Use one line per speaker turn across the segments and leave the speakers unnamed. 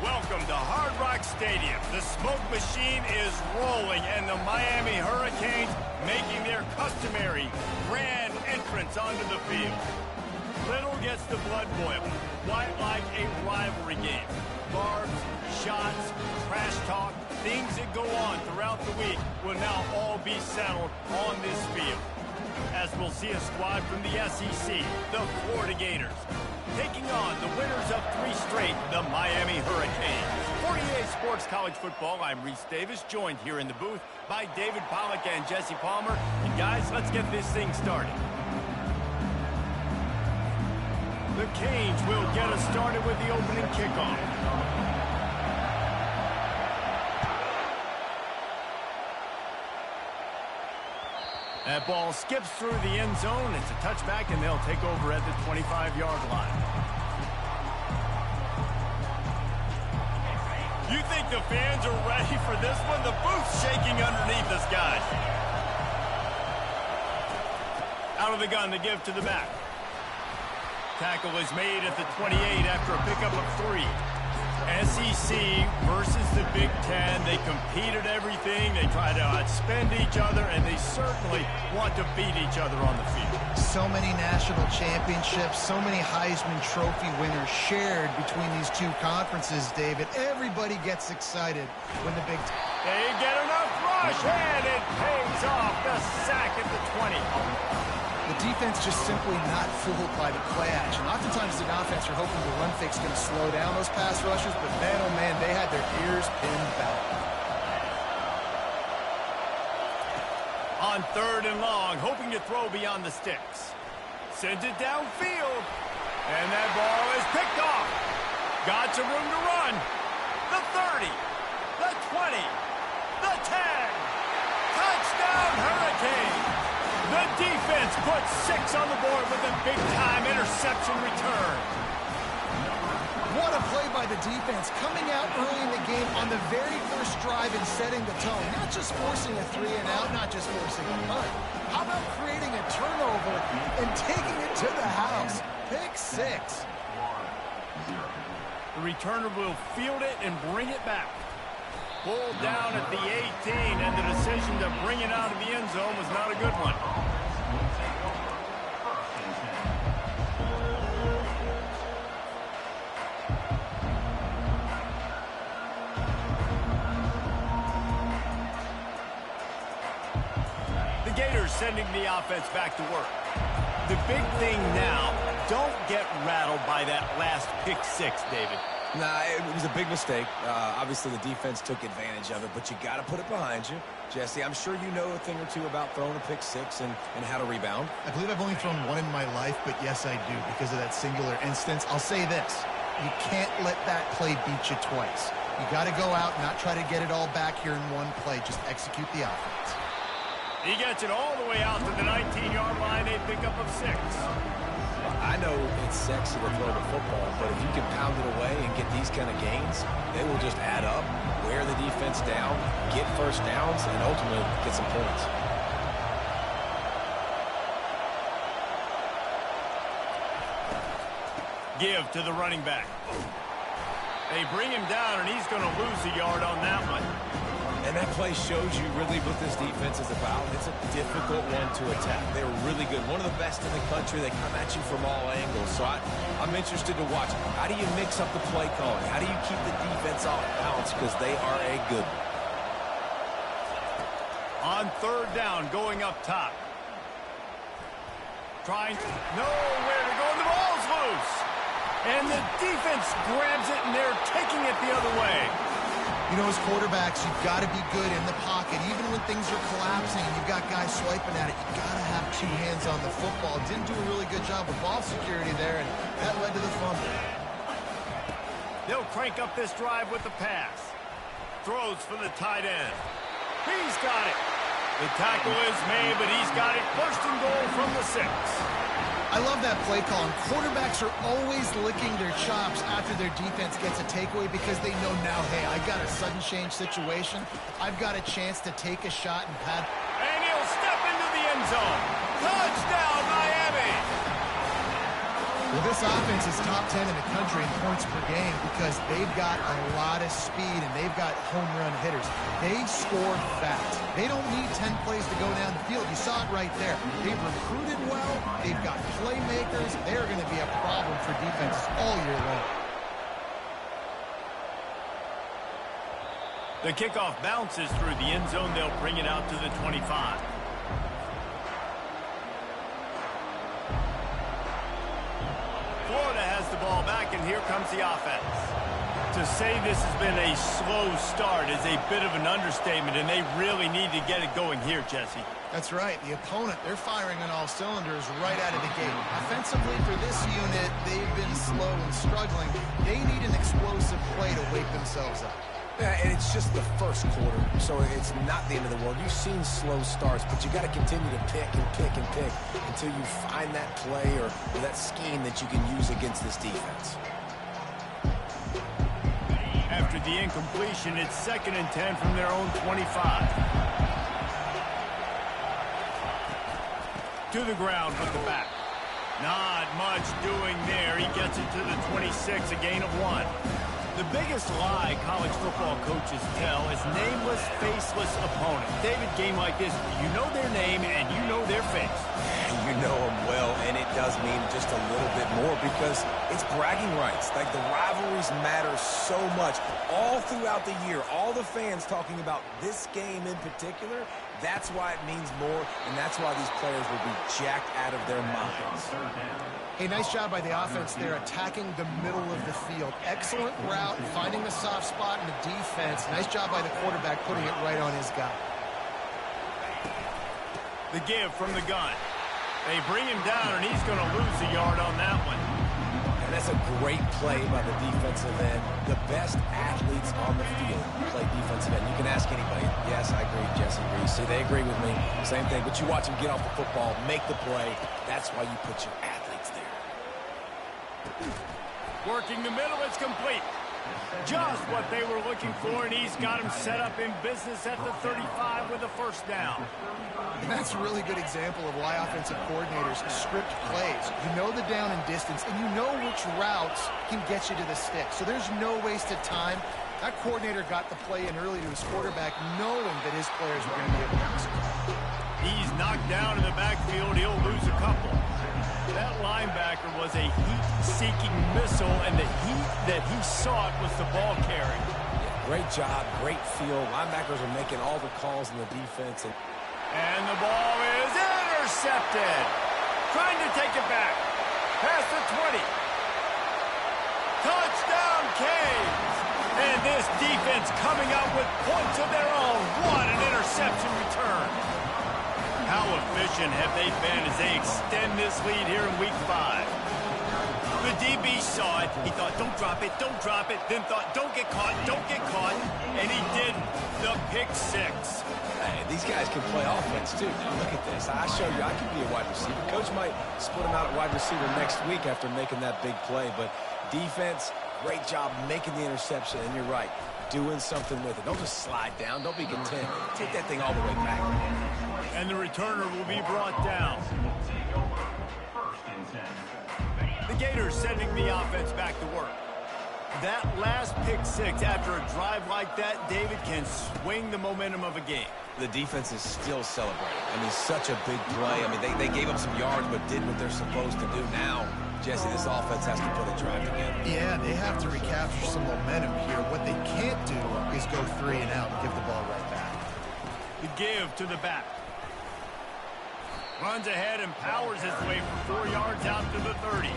Welcome to Hard Rock Stadium. The smoke machine is rolling, and the Miami Hurricanes making their customary grand entrance onto the field. Little gets the blood boiling, quite like a rivalry game. Barbs, shots, trash talk, things that go on throughout the week will now all be settled on this field. As we'll see a squad from the SEC, the Florida Gators, taking on the winners of 3 straight, the Miami Hurricanes. 48 Sports College Football, I'm Reese Davis, joined here in the booth by David Pollack and Jesse Palmer. And guys, let's get this thing started. The Canes will get us started with the opening kickoff. That ball skips through the end zone. It's a touchback, and they'll take over at the 25-yard line. You think the fans are ready for this one? The booth's shaking underneath us, guys. Out of the gun to give to the back. Tackle is made at the 28 after a pickup of 3. SEC versus the Big Ten. They compete at everything. They try to outspend each other, and they certainly want to beat each other on the field.
So many national championships, so many Heisman Trophy winners shared between these two conferences, David. Everybody gets excited when the Big Ten...
They get enough rush, and it pays off. The sack at the 20.
The defense just simply not fooled by the play action. Oftentimes the offense are hoping the run fake's going to slow down those pass rushers, but man, oh man, they had their ears pinned back.
On 3rd and long, hoping to throw beyond the sticks. Sends it downfield, and that ball is picked off. Got some room to run. The 30, the 20, the 10. Touchdown, Hurricanes! The defense puts 6 on the board with a big-time interception return.
What a play by the defense, coming out early in the game on the very first drive and setting the tone. Not just forcing a 3-and-out, not just forcing a punt. How about creating a turnover and taking it to the house? Pick 6.
The returner will field it and bring it back. Pulled down at the 18, and the decision to bring it out of the end zone was not a good one. The Gators sending the offense back to work. The big thing now, don't get rattled by that last pick 6, David.
Nah, it was a big mistake. Obviously, the defense took advantage of it, but you got to put it behind you. Jesse, I'm sure you know a thing or two about throwing a pick 6 and how to rebound.
I believe I've only thrown one in my life, but yes, I do, because of that singular instance. I'll say this. You can't let that play beat you twice. You got to go out and not try to get it all back here in one play. Just execute the offense.
He gets it all the way out to the 19-yard line, a pickup of 6.
I know it's sexy to throw the football, but if you can pound it away and get these kind of gains, they will just add up, wear the defense down, get first downs, and ultimately get some points.
Give to the running back. They bring him down, and he's going to lose a yard on that one.
And that play shows you really what this defense is about. It's a difficult one to attack. They're really good. One of the best in the country. They come at you from all angles. So I'm interested to watch. How do you mix up the play calling? How do you keep the defense off balance? Because they are a good
On
one.
3rd down, going up top. Trying nowhere to go, and the ball's loose. And the defense grabs it, and they're taking it the other way.
You know, as quarterbacks, you've got to be good in the pocket. Even when things are collapsing and you've got guys swiping at it, you've got to have 2 hands on the football. Didn't do a really good job with ball security there, and that led to the fumble.
They'll crank up this drive with the pass. Throws for the tight end. He's got it. The tackle is made, but he's got it. 1st and goal from the 6.
I love that play call. And quarterbacks are always licking their chops after their defense gets a takeaway because they know now, hey, I got a sudden change situation. I've got a chance to take a shot and pad.
And he'll step into the end zone. Touchdown, Miami!
Well, this offense is top 10 in the country in points per game because they've got a lot of speed and they've got home run hitters. They score fast. They don't need 10 plays to go down the field. You saw it right there. They've recruited well. They've got playmakers. They're going to be a problem for defenses all year long.
The kickoff bounces through the end zone. They'll bring it out to the 25. Florida has the ball back, and here comes the offense. To say this has been a slow start is a bit of an understatement, and they really need to get it going here, Jesse.
That's right. The opponent, they're firing on all cylinders right out of the gate. Offensively, for this unit, they've been slow and struggling. They need an explosive play to wake themselves up.
Yeah, and it's just the first quarter, so it's not the end of the world. You've seen slow starts, but you got to continue to pick and pick and pick until you find that play or that scheme that you can use against this defense.
After the incompletion, it's 2nd and 10 from their own 25. To the ground with the back. Not much doing there. He gets it to the 26, a gain of 1. The biggest lie college football coaches tell is nameless, faceless opponents. David, game like this, you know their name and you know their face.
You know them well, and it does mean just a little bit more because it's bragging rights. Like, the rivalries matter so much all throughout the year. All the fans talking about this game in particular, that's why it means more, and that's why these players will be jacked out of their minds.
Hey, nice job by the offense there, attacking the middle of the field. Excellent route, finding the soft spot in the defense. Nice job by the quarterback putting it right on his guy.
The give from the gun. They bring him down, and he's going to lose a yard on that one.
And that's a great play by the defensive end. The best athletes on the field play defensive end. You can ask anybody. Yes, I agree. Jesse agrees. See, they agree with me. Same thing. But you watch them get off the football, make the play. That's why you put your athletes there.
Working the middle, it's complete. Just what they were looking for, and he's got him set up in business at the 35 with a first down.
And that's a really good example of why offensive coordinators script plays. You know the down and distance, and you know which routes can get you to the stick. So there's no wasted time. That coordinator got the play in early to his quarterback, knowing that his players were going to be able to execute.
He's knocked down in the backfield. He'll lose a couple. That linebacker was a heat-seeking missile, and the heat that he sought was the ball carry.
Great job, great feel. Linebackers are making all the calls in the defense.
And the ball is intercepted. Trying to take it back. Past the 20. Touchdown, Canes. And this defense coming up with points of their own. What an interception return. How efficient have they been as they extend this lead here in Week 5? The DB saw it. He thought, don't drop it, then thought, don't get caught, and he did the pick 6.
Hey, these guys can play offense, too. Now, look at this. I show you I can be a wide receiver. Coach might split him out at wide receiver next week after making that big play, but defense, great job making the interception, and you're right, doing something with it. Don't just slide down. Don't be content. Take that thing all the way back.
And the returner will be brought down. The Gators sending the offense back to work. That last pick 6 after a drive like that, David, can swing the momentum of a game.
The defense is still celebrating. I mean, such a big play. I mean, they gave up some yards but did what they're supposed to do. Now, Jesse, this offense has to put a drive together.
Yeah, they have to recapture some momentum here. What they can't do is go 3 and out and give the ball right back.
The give to the back. Runs ahead and powers his way for 4 yards out to the 30.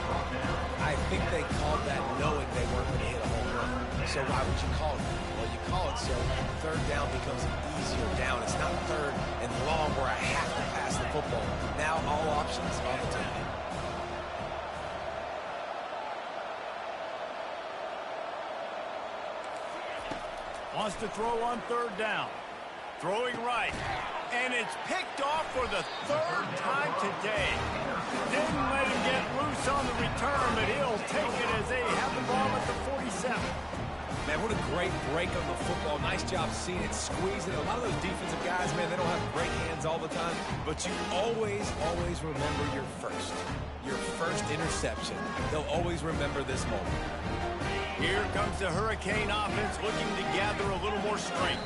I think they called that knowing they weren't going to hit a home run. So why would you call it that? Well, you call it so 3rd down becomes an easier down. It's not 3rd and long where I have to pass the football. Now all options are on the table.
Wants to throw on 3rd down. Throwing right. And it's picked off for the 3rd time today. Didn't let him get loose on the return, but he'll take it as they have the ball at the 47.
Man, what a great break on the football. Nice job seeing it, squeezing it. A lot of those defensive guys, man, they don't have great hands all the time, but you always remember your first interception. They'll always remember this moment.
Here comes the Hurricane offense looking to gather a little more strength.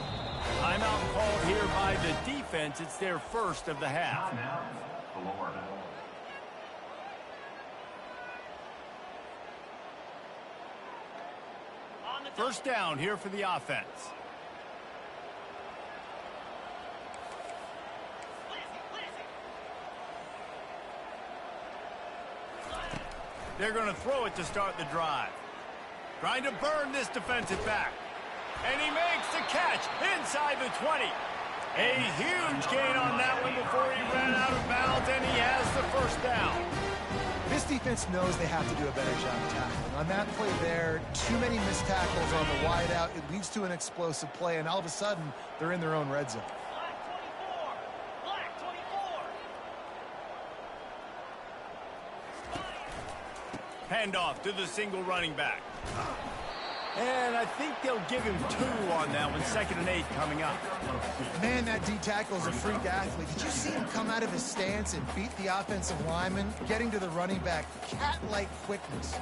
Timeout called here by the defense. It's their first of the half. First down here for the offense. They're going to throw it to start the drive. Trying to burn this defensive back. And he makes the catch inside the 20. A huge gain on that one before he ran out of bounds, and he has the first down.
This defense knows they have to do a better job tackling. On that play there, too many missed tackles on the wide out. It leads to an explosive play, and all of a sudden, they're in their own red zone.
Handoff to the single running back. And I think they'll give him 2 on that one. 2nd and 8 coming up.
Man, that D tackle is a freak athlete. Did you see him come out of his stance and beat the offensive lineman, getting to the running back? Cat-like quickness.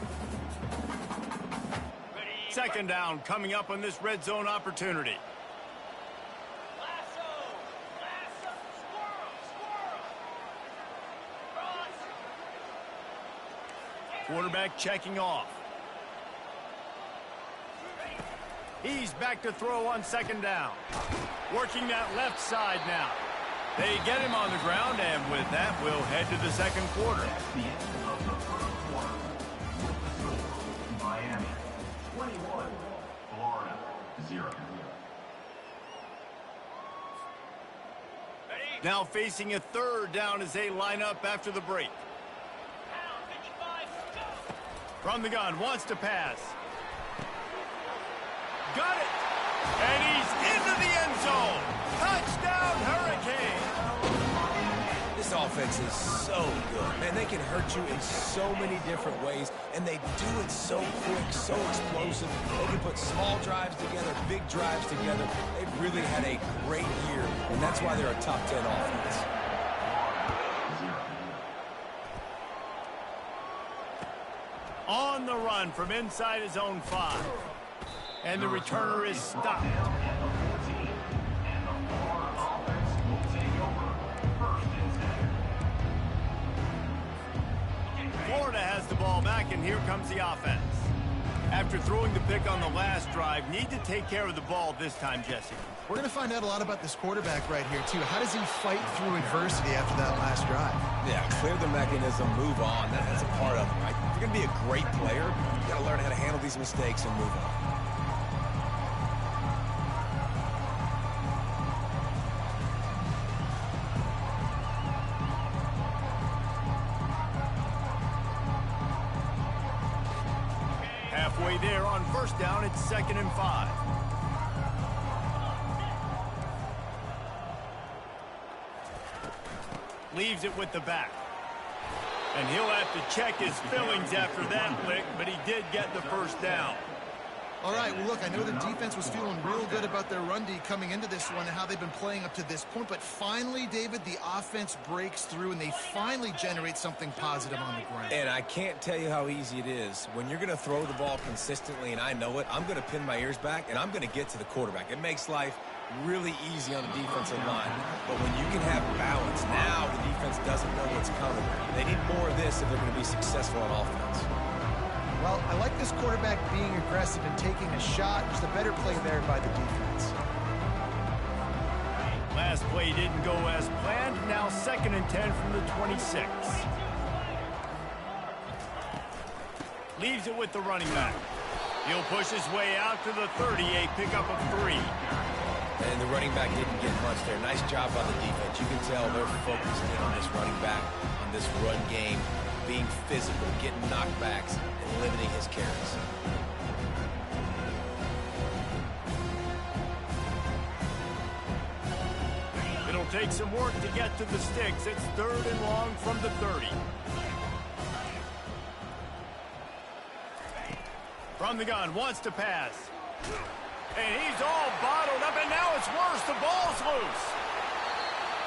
2nd down coming up on this red zone opportunity. Quarterback checking off. He's back to throw on 2nd down. Working that left side now. They get him on the ground, and with that, we'll head to the 2nd quarter.
Miami 21, Florida 0.
Now facing a 3rd down as they line up after the break. From the gun, wants to pass. Got it! And he's into the end zone! Touchdown, Hurricane!
This offense is so good. Man, they can hurt you in so many different ways, and they do it so quick, so explosive. They can put small drives together, big drives together. They've really had a great year, and that's why they're a top 10 offense.
On the run from inside his own 5. And the returner is stopped. Florida has the ball back, and here comes the offense. After throwing the pick on the last drive, need to take care of the ball this time, Jesse.
We're going to find out a lot about this quarterback right here, too. How does he fight through adversity after that last drive?
Yeah, clear the mechanism, move on. That's a part of it, right? If you're going to be a great player, you got to learn how to handle these mistakes and move on.
Halfway there on 1st down, it's 2nd and 5. Leaves it with the back. And he'll have to check his fillings after that lick, but he did get the first down.
All right, well, look, I know the defense was feeling real good about their run D coming into this one and how they've been playing up to this point, but finally, David, the offense breaks through and they finally generate something positive on the ground.
And I can't tell you how easy it is. When you're going to throw the ball consistently, and I know it, I'm going to pin my ears back, and I'm going to get to the quarterback. It makes life really easy on the defensive line. But when you can have balance, now the defense doesn't know what's coming. They need more of this if they're going to be successful on offense.
Well, I like this quarterback being aggressive and taking a shot. Just a better play there by the defense.
Last play didn't go as planned. Now 2nd and 10 from the 26. Leaves it with the running back. He'll push his way out to the 38, pickup of 3.
And the running back didn't get much there. Nice job by the defense. You can tell they're focused in on this running back, on this run game, being physical, getting knockbacks, and limiting his carries.
It'll take some work to get to the sticks. It's 3rd and long from the 30. From the gun, wants to pass. And he's all bottled up, and now it's worse. The ball's loose.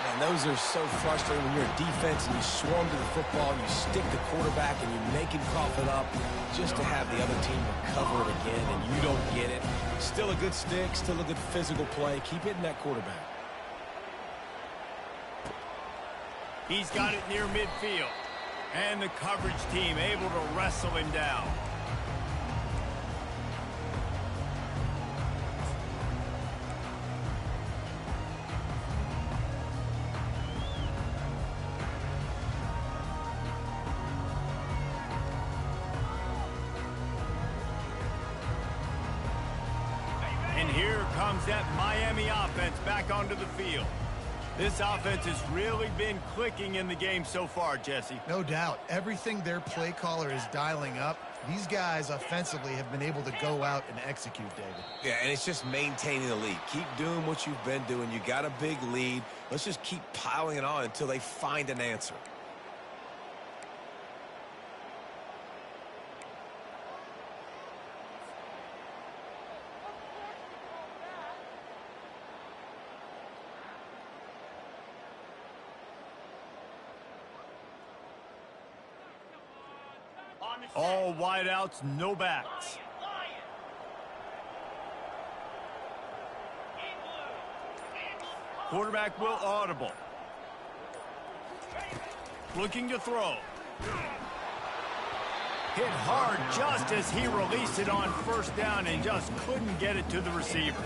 Man, those are so frustrating when you're a defense and you swarm to the football, you stick the quarterback, and you make him cough it up just to have the other team recover it again, and you don't get it. Still a good stick, still a good physical play. Keep hitting that quarterback.
He's got it near midfield. And the coverage team able to wrestle him down. And here comes that Miami offense back onto the field. This offense has really been clicking in the game so far, Jesse.
No doubt. Everything their play caller is dialing up, these guys offensively have been able to go out and execute, David.
Yeah, and it's just maintaining the lead. Keep doing what you've been doing. You got a big lead. Let's just keep piling it on until they find an answer.
All wideouts, no backs. Quarterback will audible. Looking to throw. Hit hard just as he released it on first down and just couldn't get it to the receiver.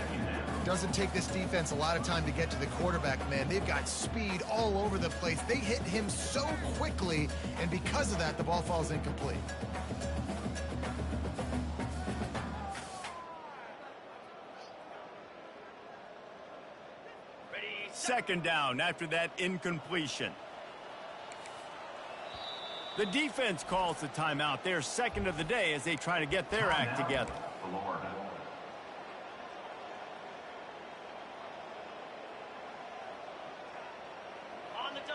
Doesn't take this defense a lot of time to get to the quarterback, man. They've got speed all over the place. They hit him so quickly, and because of that, the ball falls incomplete.
Second down after that incompletion. The defense calls the timeout. Their second of the day as they try to get their act together.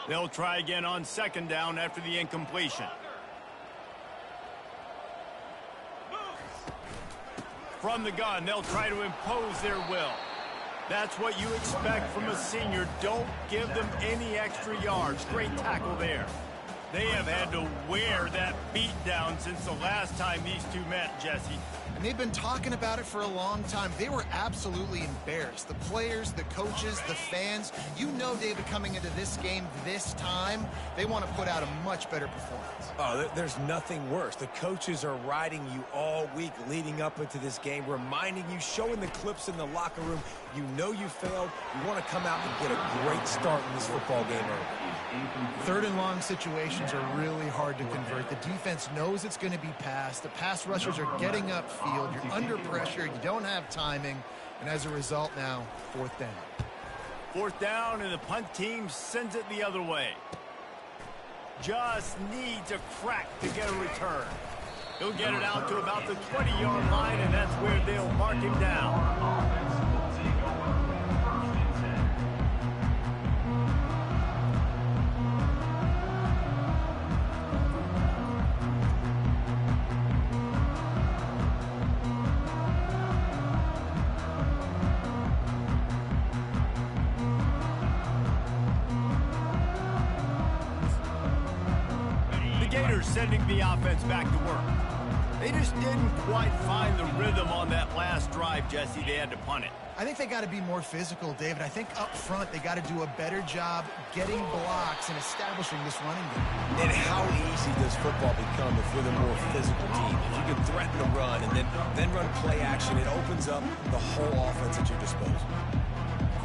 They'll try again on second down after the incompletion. From the gun, they'll try to impose their will. That's what you expect from a senior. Don't give them any extra yards. Great tackle there. They have had to wear that beat down since the last time these two met, Jesse.
And they've been talking about it for a long time. They were absolutely embarrassed. The players, the coaches, the fans. You know, David, coming into this game this time, they want to put out a much better performance.
Oh, there's nothing worse. The coaches are riding you all week leading up into this game, reminding you, showing the clips in the locker room. You know you failed. You want to come out and get a great start in this football game early.
Third and long situations are really hard to convert. The defense knows it's going to be passed. The pass rushers are getting upfield. You're under pressure. You don't have timing. And as a result now, fourth down.
Fourth down, and the punt team sends it the other way. Just needs a crack to get a return. He'll get it out to about the 20-yard line, and that's where they'll mark him down. Sending the offense back to work. They just didn't quite find the rhythm on that last drive, Jesse. They had to punt it.
I think they got to be more physical, David. I think up front they got to do a better job getting blocks and establishing this running game.
And how easy does football become if you're the more physical team? If you can threaten the run and then run play action, it opens up the whole offense at your disposal.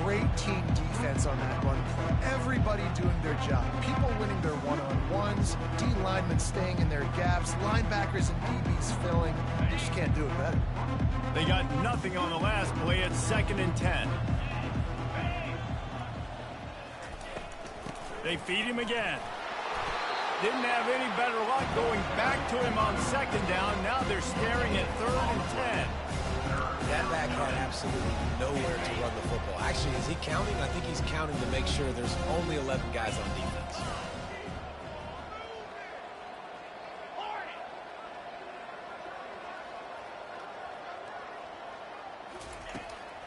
Great team defense on that run play. Everybody doing their job. People winning their one-on-ones, D linemen staying in their gaps, linebackers and DBs filling. They just can't do it better.
They got nothing on the last play at 2nd and 10. They feed him again. Didn't have any better luck going back to him on second down. Now they're staring at 3rd and 10.
That back had absolutely nowhere to run the football. Actually, is he counting? I think he's counting to make sure there's only 11 guys on defense.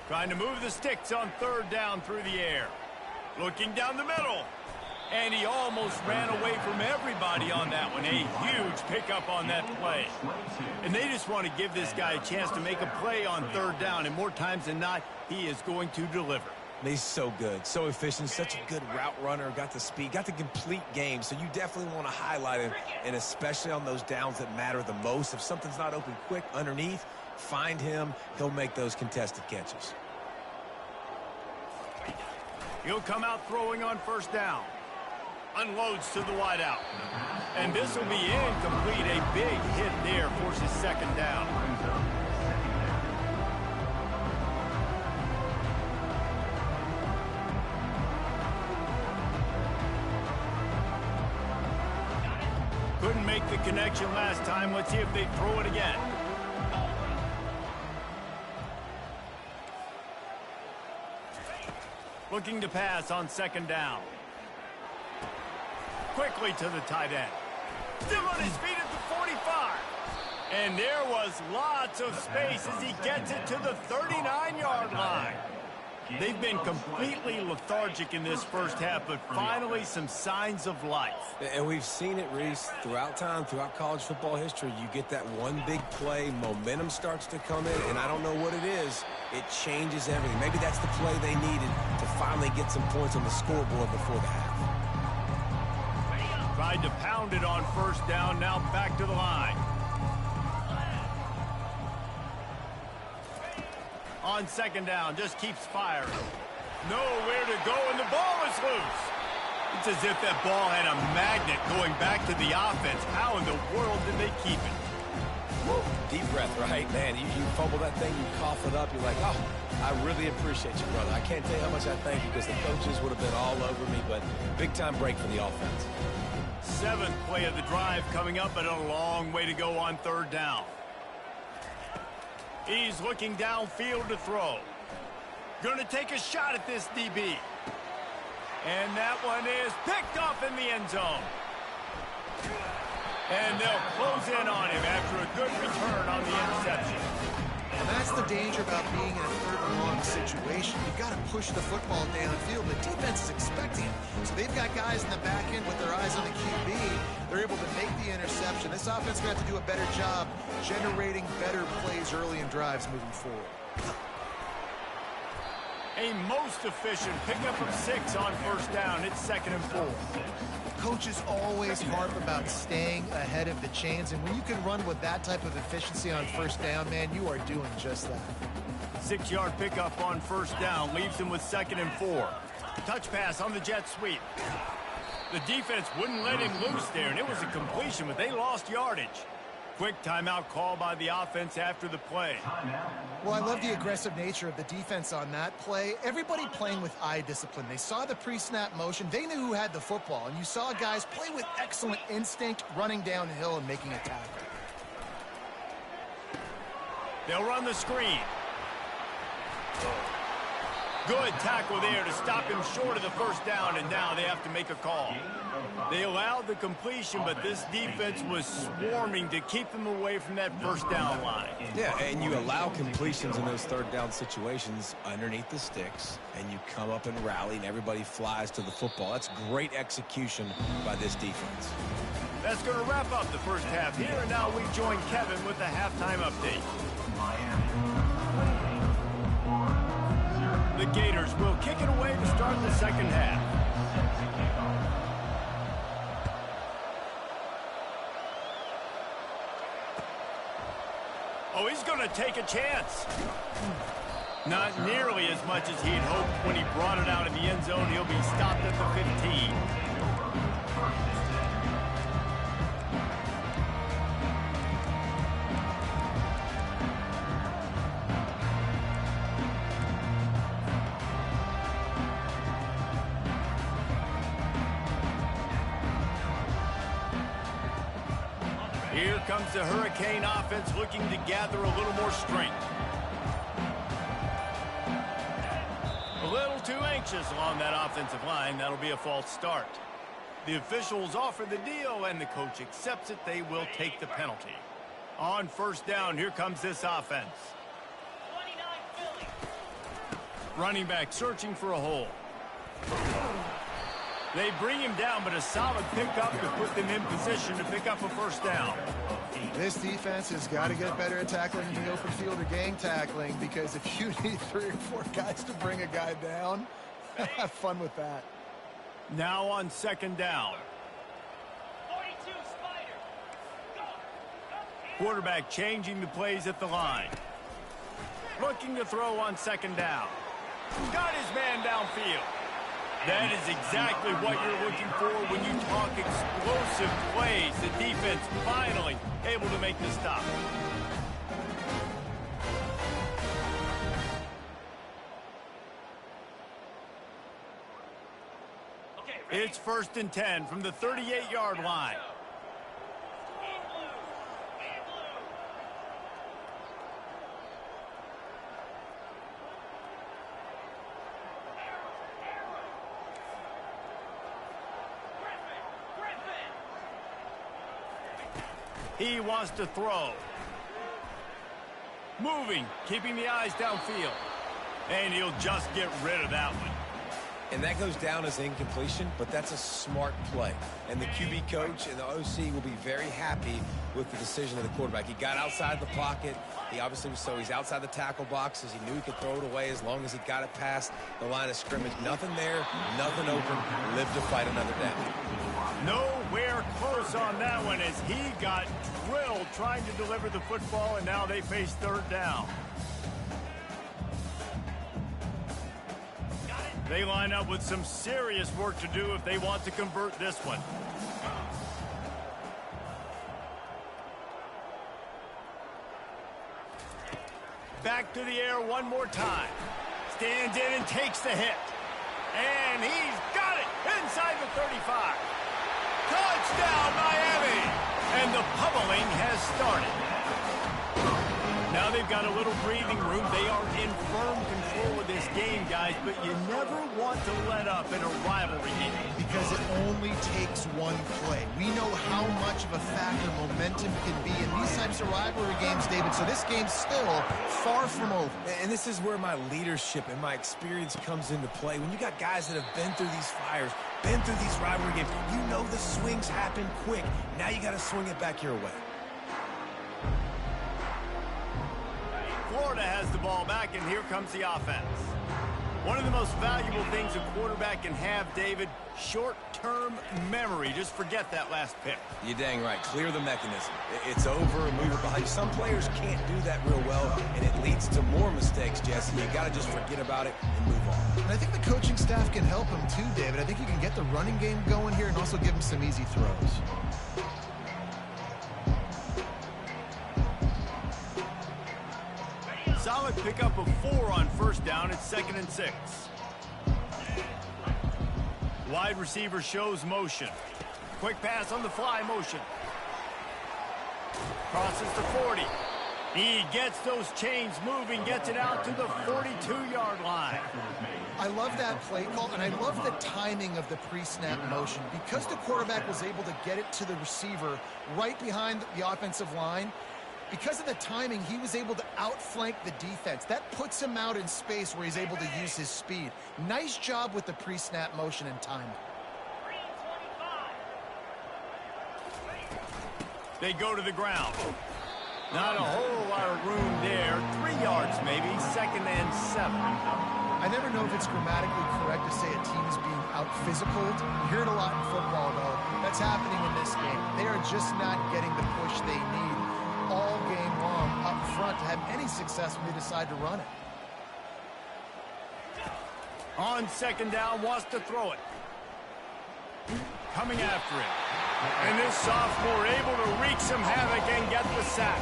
Trying to move the sticks on third down through the air. Looking down the middle. And he almost ran away from everybody on that one. A huge pickup on that play. And they just want to give this guy a chance to make a play on third down. And more times than not, he is going to deliver.
He's so good, so efficient, such a good route runner, got the speed, got the complete game. So you definitely want to highlight him, and especially on those downs that matter the most. If something's not open quick underneath, find him. He'll make those contested catches.
He'll come out throwing on first down. Unloads to the wideout. And this will be incomplete. A big hit there forces second down. Couldn't make the connection last time. Let's see if they throw it again. Looking to pass on second down. Quickly to the tight end. Still on his feet at the 45. And there was lots of space as he gets it to the 39-yard line. They've been completely lethargic in this first half, but finally some signs of life.
And we've seen it, Reese, throughout time, throughout college football history. You get that one big play, momentum starts to come in, and I don't know what it is. It changes everything. Maybe that's the play they needed to finally get some points on the scoreboard before the half.
Tried to pound it on first down, now back to the line. On second down, just keeps firing. Nowhere to go, and the ball is loose. It's as if that ball had a magnet going back to the offense. How in the world did they keep it?
Woo. Deep breath, right? Man, you fumble that thing, you cough it up, you're like, oh, I really appreciate you, brother. I can't tell you how much I thank you because the coaches would have been all over me, but big-time break for the offense.
Seventh play of the drive coming up, but a long way to go on third down. He's looking downfield to throw. Going to take a shot at this DB. And that one is picked off in the end zone. And they'll close in on him after a good return on the interception.
And that's the danger about being in a third and long situation. You've got to push the football downfield. The defense is expecting it. So they've got guys in the back end with their eyes on the QB. They're able to make the interception. This offense is going to have to do a better job generating better plays early in drives moving forward.
A most efficient pickup of 6 on first down. It's 2nd and 4.
Coaches always harp about staying ahead of the chains, and when you can run with that type of efficiency on first down, man, you are doing just that.
6-yard pickup on first down leaves him with 2nd and 4. Touch pass on the jet sweep. The defense wouldn't let him loose there, and it was a completion, but they lost yardage. Quick timeout call by the offense after the play.
Well, I love the aggressive nature of the defense on that play. Everybody playing with eye discipline. They saw the pre-snap motion. They knew who had the football, and you saw guys play with excellent instinct, running downhill and making a tackle.
They'll run the screen. Good tackle there to stop him short of the first down, and now they have to make a call. They allowed the completion, but this defense was swarming to keep them away from that first down line.
Yeah, and you allow completions in those third down situations underneath the sticks, and you come up and rally, and everybody flies to the football. That's great execution by this defense.
That's going to wrap up the first half here, and now we join Kevin with the halftime update. The Gators will kick it away to start the second half. Oh, he's going to take a chance. Not nearly as much as he'd hoped when he brought it out of the end zone. He'll be stopped at the 15. Here comes the Hurricane offense looking to gather a little more strength. A little too anxious along that offensive line. That'll be a false start. The officials offer the deal, and the coach accepts it. They will take the penalty. On first down, here comes this offense. Running back searching for a hole. They bring him down, but a solid pickup to put them in position to pick up a first down.
This defense has got to get better at tackling in the open field or gang tackling, because if you need 3 or 4 guys to bring a guy down, have fun with that.
Now on second down.
42 Spider.
Quarterback changing the plays at the line. Looking to throw on second down. Got his man downfield. That is exactly what you're looking for when you talk explosive plays. The defense finally able to make the stop. It's 1st and 10 from the 38-yard line. He wants to throw. Moving, keeping the eyes downfield. And he'll just get rid of that one.
And that goes down as incompletion, but that's a smart play. And the QB coach and the OC will be very happy with the decision of the quarterback. He got outside the pocket. He obviously was, so he's outside the tackle boxes. He knew he could throw it away as long as he got it past the line of scrimmage. Nothing there, nothing open. Live to fight another down.
Nowhere close on that one as he got drilled trying to deliver the football, and now they face 3rd down. They line up with some serious work to do if they want to convert this one. Back to the air one more time. Stands in and takes the hit. And he's got it inside the 35. Touchdown, Miami! And the pummeling has started. Now they've got a little breathing room. They are in firm control of this game, guys, but you never want to let up in a rivalry game.
Because it only takes one play. We know how much of a factor momentum can be in these types of rivalry games, David, so this game's still far from over.
And this is where my leadership and my experience comes into play. When you got guys that have been through these fires, been through these rivalry games, you know the swings happen quick. Now you got to swing it back your way.
Florida has the ball back, and here comes the offense. One of the most valuable things a quarterback can have, David, short-term memory. Just forget that last pick.
You're dang right. Clear the mechanism. It's over and move it behind. Some players can't do that real well, and it leads to more mistakes, Jesse. You got to just forget about it and move on.
And I think the coaching staff can help him too, David. I think you can get the running game going here and also give him some easy throws.
Solid pickup of 4 on first down. It's 2nd and 6. Wide receiver shows motion. Quick pass on the fly motion. Crosses to 40. He gets those chains moving, gets it out to the 42-yard line.
I love that play call, and I love the timing of the pre-snap motion. Because the quarterback was able to get it to the receiver right behind the offensive line, because of the timing, he was able to outflank the defense. That puts him out in space where he's able to use his speed. Nice job with the pre-snap motion and timing.
They go to the ground. Not a whole lot of room there. 3 yards maybe, 2nd and 7.
I never know if it's grammatically correct to say a team is being out-physicaled. You hear it a lot in football, though. That's happening in this game. They are just not getting the push they need all game long up front to have any success when they decide to run it.
On second down, wants to throw it. Coming after him. And this sophomore able to wreak some havoc and get the sack.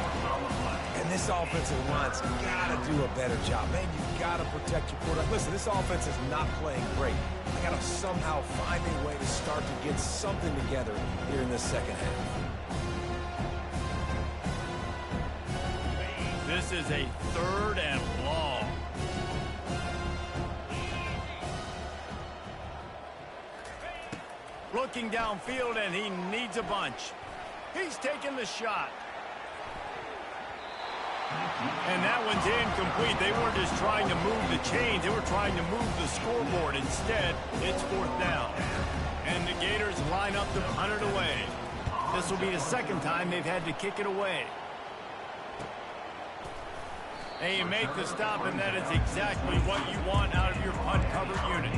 And this offensive line's got to do a better job. Man, you've got to protect your quarterback. Listen, this offense is not playing great. I got to somehow find a way to start to get something together here in this second half.
This is a 3rd and long. Looking downfield, and he needs a bunch. He's taking the shot. And that one's incomplete. They weren't just trying to move the chains. They were trying to move the scoreboard. Instead, it's 4th down. And the Gators line up to punt it away. This will be the second time they've had to kick it away. And you make the stop, and that is exactly what you want out of your punt cover unit.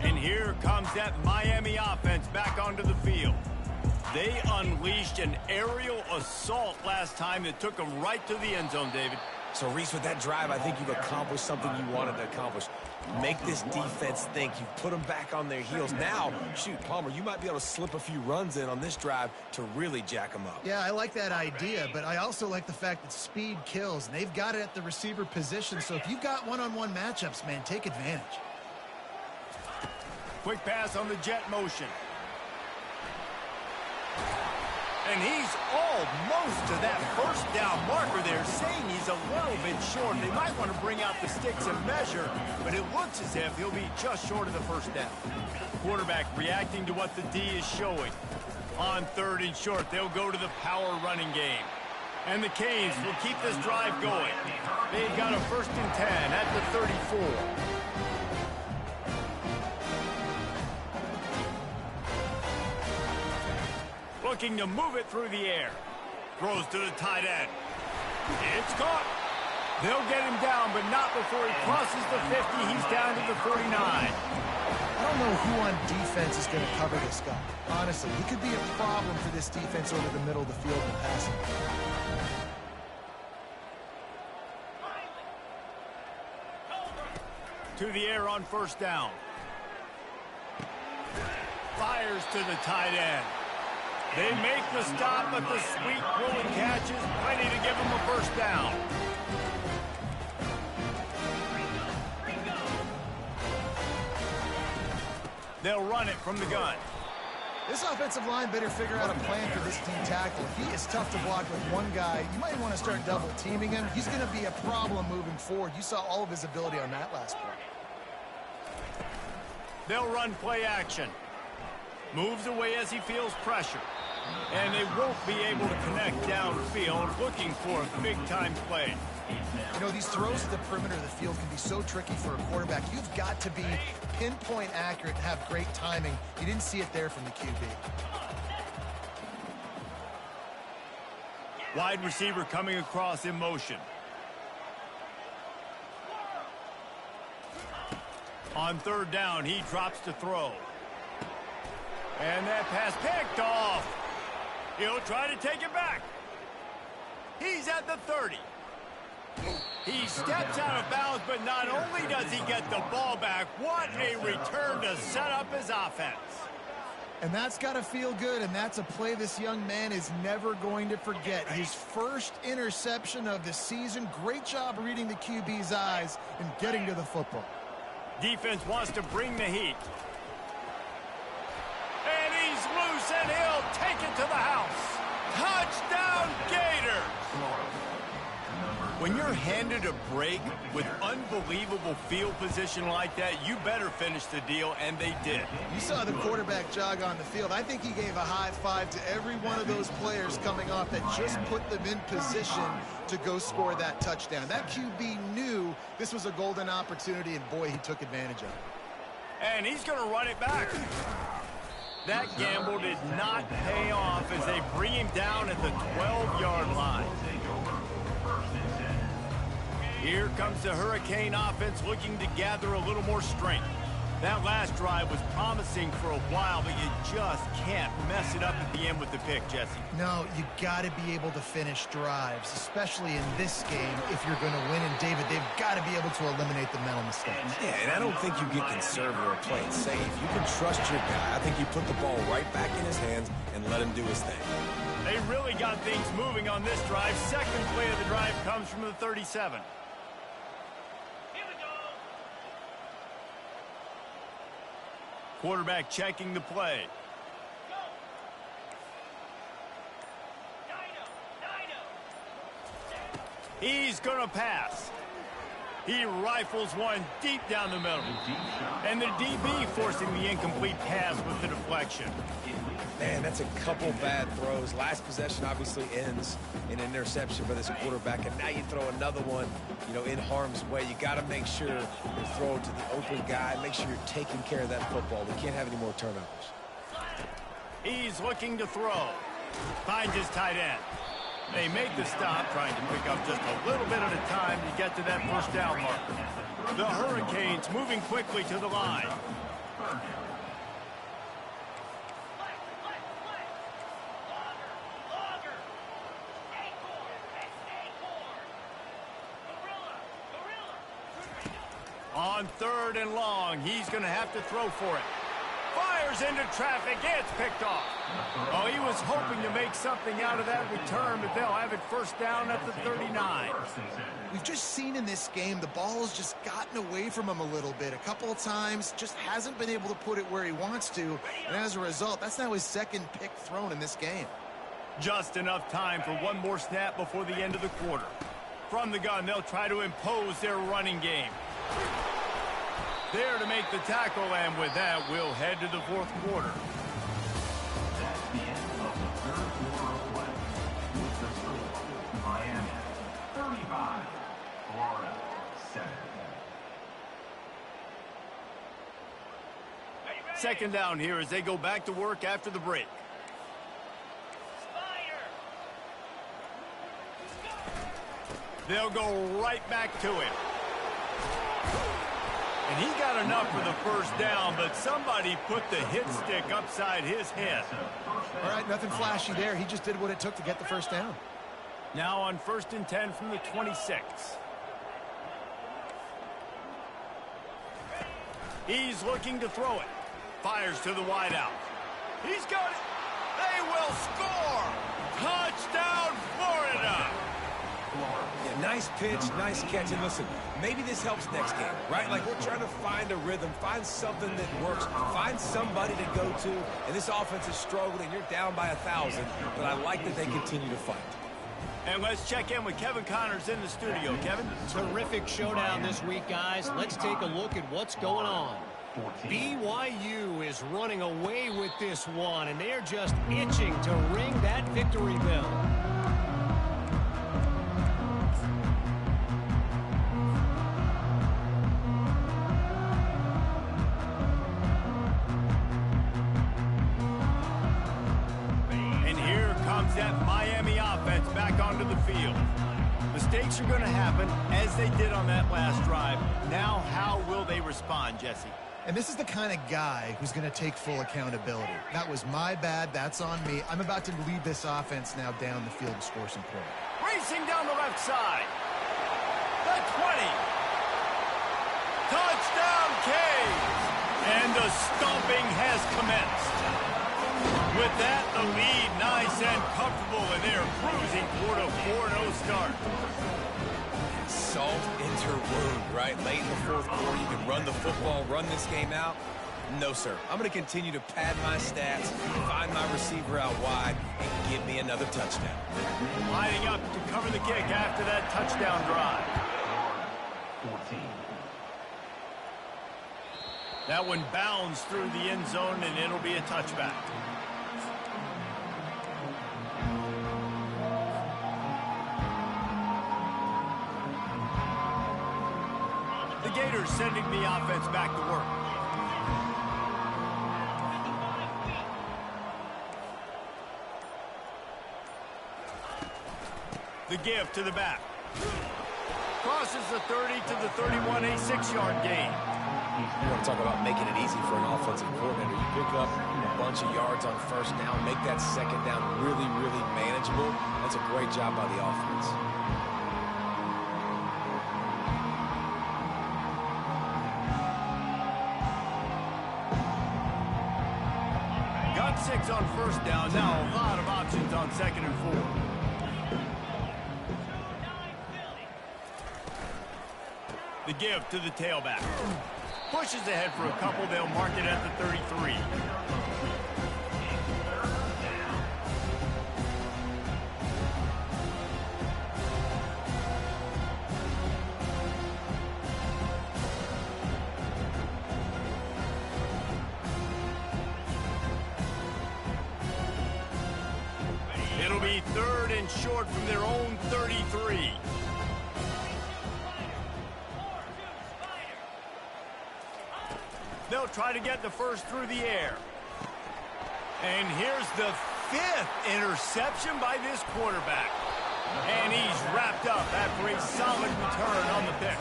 And here comes that Miami offense back onto the field. They unleashed an aerial assault last time that took them right to the end zone, David.
So, Reese, with that drive, I think you've accomplished something you wanted to accomplish. Make this defense think. You've put them back on their heels. Now, shoot, Palmer, you might be able to slip a few runs in on this drive to really jack them up.
Yeah, I like that idea, but I also like the fact that speed kills, and they've got it at the receiver position. So if you've got one-on-one matchups, man, take advantage.
Quick pass on the jet motion. And he's almost to that first down marker there, saying he's a little bit short. They might want to bring out the sticks and measure, but it looks as if he'll be just short of the first down. Quarterback reacting to what the D is showing. On 3rd and short, they'll go to the power running game. And the Canes will keep this drive going. They've got a 1st and 10 at the 34. Looking to move it through the air. Throws to the tight end. It's caught. They'll get him down, but not before he crosses the 50. He's down to the 49.
I don't know who on defense is going to cover this guy. Honestly, he could be a problem for this defense over the middle of the field in passing.
To the air on 1st down. Fires to the tight end. They make the stop, but the sweet rolling catch is plenty to give them a 1st down. They'll run it from the gun.
This offensive line better figure out a plan for this D tackle. He is tough to block with one guy. You might want to start double teaming him. He's going to be a problem moving forward. You saw all of his ability on that last play.
They'll run play action. Moves away as he feels pressure. And they won't be able to connect downfield, looking for a big-time play.
You know, these throws to the perimeter of the field can be so tricky for a quarterback. You've got to be pinpoint accurate and have great timing. You didn't see it there from the QB.
Wide receiver coming across in motion. On 3rd down, he drops to throw. And that pass picked off. He'll try to take it back. He's at the 30. He steps out of bounds, but not only does he get the ball back, what a return to set up his offense.
And that's got to feel good, and that's a play this young man is never going to forget. His first interception of the season. Great job reading the QB's eyes and getting to the football.
Defense wants to bring the heat. And he's loose, and he'll take it to the house. Touchdown, Gators! When you're handed a break with unbelievable field position like that, you better finish the deal, and they did.
You saw the quarterback jog on the field. I think he gave a high five to every one of those players coming off that just put them in position to go score that touchdown. That QB knew this was a golden opportunity, and boy, he took advantage of it.
And he's going to run it back. That gamble did not pay off as they bring him down at the 12-yard line. Here comes the Hurricane offense looking to gather a little more strength. That last drive was promising for a while, but you just can't mess it up at the end with the pick, Jesse.
No, you got to be able to finish drives, especially in this game if you're going to win. And, David, they've got to be able to eliminate the mental mistakes.
Yeah, and I don't think you get conservative or play it safe. You can trust your guy. I think you put the ball right back in his hands and let him do his thing.
They really got things moving on this drive. Second play of the drive comes from the 37. Quarterback checking the play. He's going to pass. He rifles one deep down the middle. And the DB forcing the incomplete pass with the deflection.
Man, that's a couple bad throws. Last possession obviously ends in an interception by this quarterback, and now you throw another one, in harm's way. You got to make sure you throw it to the open guy. Make sure you're taking care of that football. We can't have any more turnovers.
He's looking to throw. Finds his tight end. They make the stop, trying to pick up just a little bit at a time to get to that first down marker. The Hurricanes moving quickly to the line. On 3rd and long, he's going to have to throw for it. Fires into traffic. It's picked off. Oh, he was hoping to make something out of that return, but they'll have it first down at the 39.
We've just seen in this game the ball has just gotten away from him a little bit. A couple of times, just hasn't been able to put it where he wants to. And as a result, that's now his second pick thrown in this game.
Just enough time for one more snap before the end of the quarter. From the gun, they'll try to impose their running game. There to make the tackle, and with that, we'll head to the 4th quarter.
That's the end of the 3rd quarter of play. With the score, Miami 35, Florida 7.
Second down here as they go back to work after the break. They'll go right back to it. And he got enough for the first down, but somebody put the hit stick upside his head.
All right, nothing flashy there. He just did what it took to get the first down.
Now on 1st and 10 from the 26. He's looking to throw it. Fires to the wideout. He's got it. They will score. Touchdown, Florida.
Yeah, nice pitch, nice catch. And listen, maybe this helps next game, right? Like, we're trying to find a rhythm, find something that works, find somebody to go to. And this offense is struggling. You're down by 1,000, but I like that they continue to fight.
And let's check in with Kevin Connors in the studio. Kevin?
Terrific showdown this week, guys. Let's take a look at what's going on. BYU is running away with this one, and they're just itching to ring that victory bell.
That Miami offense back onto the field. Mistakes are going to happen as they did on that last drive. Now, how will they respond, Jesse?
And this is the kind of guy who's going to take full accountability. That was my bad. That's on me. I'm about to lead this offense now down the field and score some points.
Racing down the left side. The 20. Touchdown, Caves. And the stomping has commenced. With that, the lead nice and comfortable, and they're cruising toward a 4-0 start.
Salt into wound, right? Late in the 4th quarter, you can run the football, run this game out. No, sir. I'm going to continue to pad my stats, find my receiver out wide, and give me another touchdown.
Lining up to cover the kick after that touchdown drive.
14.
That one bounds through the end zone, and it'll be a touchback. The Gators sending the offense back to work. The give to the back. Crosses the 30 to the 31, a 6-yard gain.
You want to talk about making it easy for an offensive coordinator. You pick up a bunch of yards on first down, make that second down really, really manageable. That's a great job by the offense.
Got 6 on first down. Now a lot of options on 2nd and 4. The give to the tailback. Pushes ahead for a couple. They'll mark it at the 33. falls short from their own 33. They'll try to get the first through the air. And here's the 5th interception by this quarterback. And he's wrapped up after a solid return on the pick.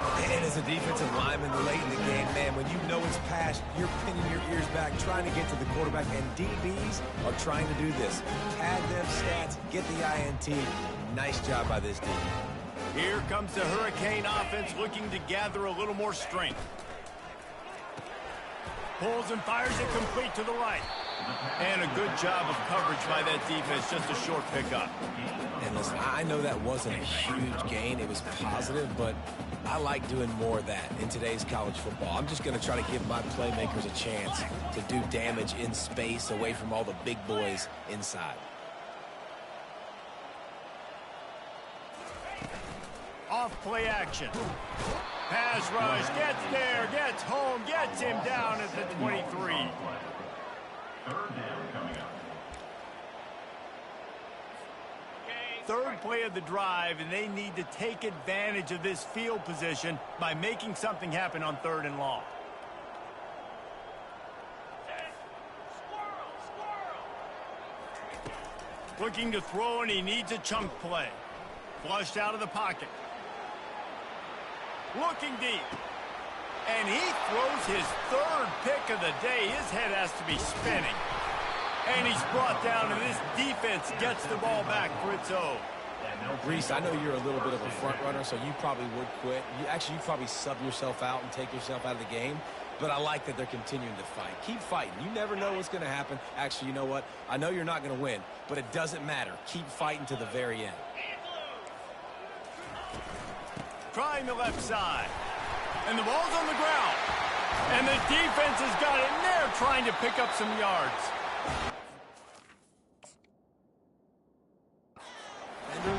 And as a defensive lineman late in the game, man, when you know it's past, you're pinning your ears back, trying to get to the quarterback, and DBs are trying to do this. Tag them stats, get the INT. Nice job by this team.
Here comes the Hurricane offense looking to gather a little more strength. Pulls and fires it complete to the right. And a good job of coverage by that defense, just a short pickup.
And listen, I know that wasn't a huge gain. It was positive, but I like doing more of that in today's college football. I'm just going to try to give my playmakers a chance to do damage in space away from all the big boys inside.
Off play action. Pass rush, gets there, gets home, gets him down at the 23. Third play of the drive, and they need to take advantage of this field position by making something happen on 3rd and long. Looking to throw, and he needs a chunk play. Flushed out of the pocket. Looking deep. And he throws his 3rd pick of the day. His head has to be spinning. And he's brought down, and this defense gets the ball back for its own.
Reese, I know you're a little bit of a front runner, so you probably would quit. You probably sub yourself out and take yourself out of the game. But I like that they're continuing to fight. Keep fighting. You never know what's going to happen. Actually, you know what? I know you're not going to win, but it doesn't matter. Keep fighting to the very end.
Trying the left side. And the ball's on the ground. And the defense has got it in there trying to pick up some yards.
You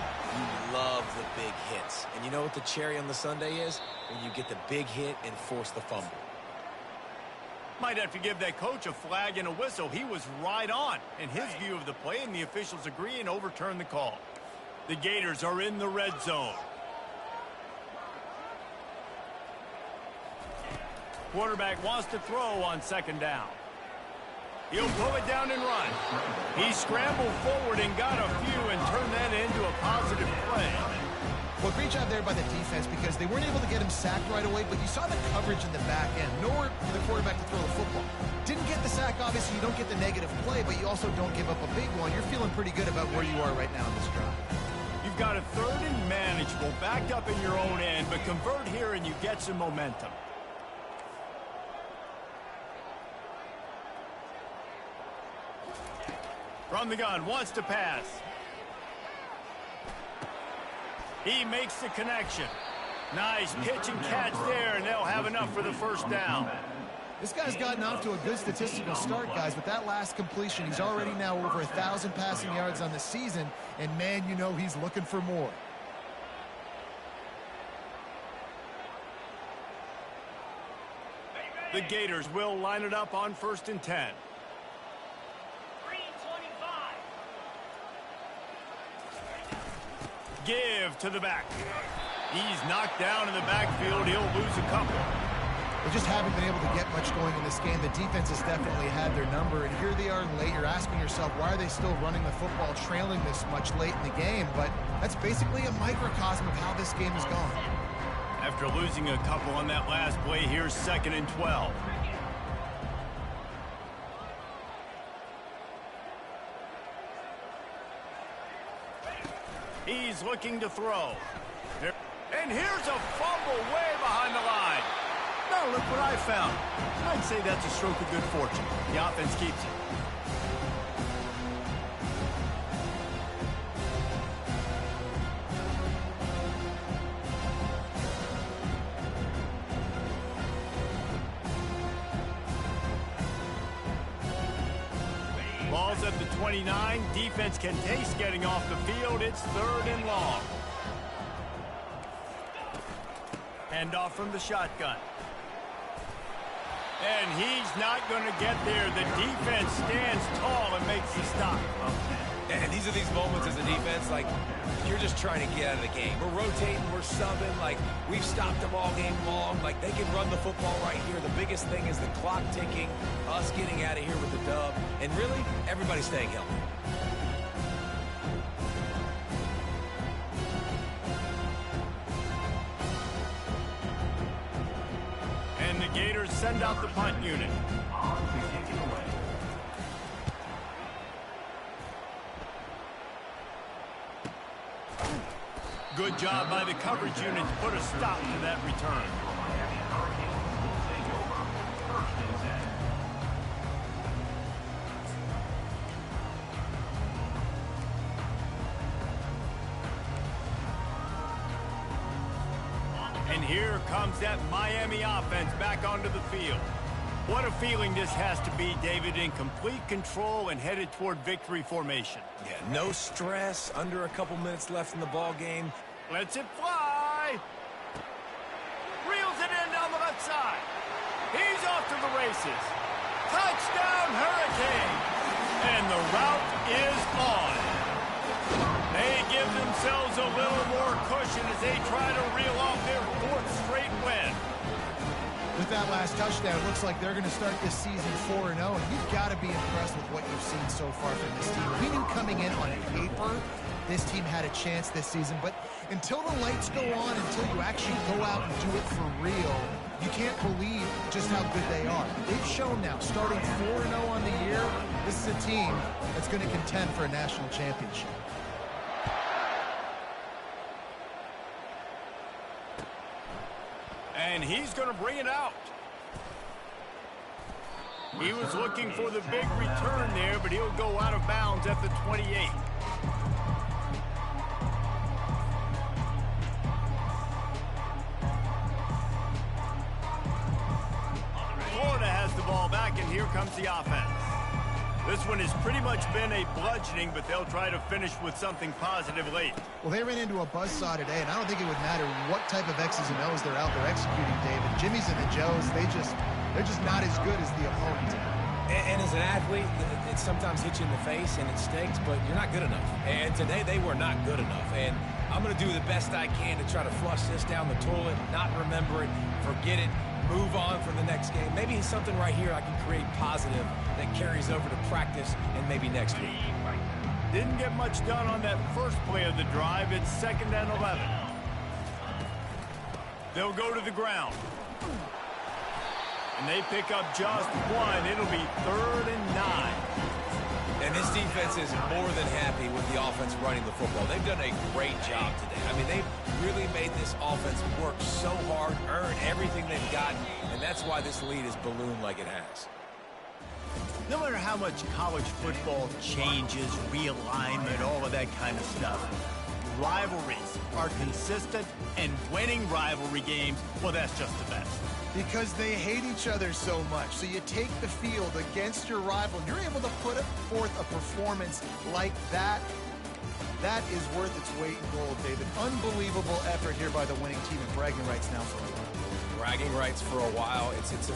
love the big hits. And you know what the cherry on the sundae is? When you get the big hit and force the fumble.
Might have to give that coach a flag and a whistle. He was right on in his view of the play, and the officials agree and overturn the call. The Gators are in the red zone. Quarterback wants to throw on 2nd down. He'll pull it down and run. He scrambled forward and got a few and turned that into a positive play.
Well, great job there by the defense because they weren't able to get him sacked right away, but you saw the coverage in the back end. Nowhere for the quarterback to throw the football. Didn't get the sack, obviously. You don't get the negative play, but you also don't give up a big one. You're feeling pretty good about where you are right now in this drive.
You've got a 3rd and manageable backed up in your own end, but convert here and you get some momentum. From the gun, wants to pass. He makes the connection. Nice pitch and catch there, and they'll have enough for the 1st down.
This guy's gotten off to a good statistical start, guys. With that last completion, he's already now over 1,000 passing yards on the season, and man, you know he's looking for more.
The Gators will line it up on 1st and 10. Give to the back. He's knocked down in the backfield. He'll lose a couple.
They just haven't been able to get much going in this game. The defense has definitely had their number, and here they are late. You're asking yourself, why are they still running the football, trailing this much late in the game? But that's basically a microcosm of how this game has gone.
After losing a couple on that last play, here's 2nd and 12. He's looking to throw. And here's a fumble way behind the line. Now look what I found. I'd say that's a stroke of good fortune. The offense keeps it. Ball's at the 29. Defense can taste getting off the field. It's 3rd and long. Handoff from the shotgun. And he's not going to get there. The defense stands tall and makes the stop.
And these are these moments as a defense, like, you're just trying to get out of the game. We're rotating, we're subbing, like, we've stopped them all game long. Like, they can run the football right here. The biggest thing is the clock ticking, us getting out of here with the dub, and really, everybody staying healthy.
And the Gators send out the punt unit.
On to kick it away.
Good job by the coverage unit to put a stop to that return.
Miami Hurricanes will take over. First and 10.
And here comes that Miami offense back onto the field. What a feeling this has to be, David, in complete control and headed toward victory formation.
Yeah, no stress, under a couple minutes left in the ball game.
Lets it fly. Reels it in down the left side. He's off to the races. Touchdown, Hurricane. And the route is on. They give themselves a little more cushion as they try to reel off their fourth straight win.
With that last touchdown, it looks like they're going to start this season 4-0, and you've got to be impressed with what you've seen so far from this team. We knew coming in on paper this team had a chance this season, but until the lights go on, until you actually go out and do it for real, you can't believe just how good they are. They've shown now, starting 4-0 on the year, this is a team that's going to contend for a national championship.
And he's going to bring it out. He was looking for the big return there, but he'll go out of bounds at the 28. Florida has the ball back, and here comes the offense. This one has pretty much been a bludgeoning, but they'll try to finish with something positive late.
Well, they ran into a buzzsaw today, and I don't think it would matter what type of X's and O's they're out there executing, David. Jimmy's and the Joes, they're just not as good as the opponent.
And as an athlete, it sometimes hits you in the face and it stinks, but you're not good enough. And today they were not good enough. And I'm going to do the best I can to try to flush this down the toilet, not remember it, forget it, move on for the next game. Maybe something right here I can create positive that carries over to practice and maybe next week.
Didn't get much done on that first play of the drive. It's 2nd and 11. They'll go to the ground. And they pick up just one. It'll be 3rd and 9.
And this defense is more than happy with the offense running the football. They've done a great job today. I mean, they've really made this offense work so hard, earn everything they've gotten, and that's why this lead is ballooned like it has.
No matter how much college football changes, realignment, all of that kind of stuff, rivalries are consistent, and winning rivalry games, well, that's just the best.
Because they hate each other so much. So you take the field against your rival, and you're able to put forth a performance like that. That is worth its weight in gold, David. Unbelievable effort here by the winning team, and bragging rights now for a while.
Bragging rights for a while. It's a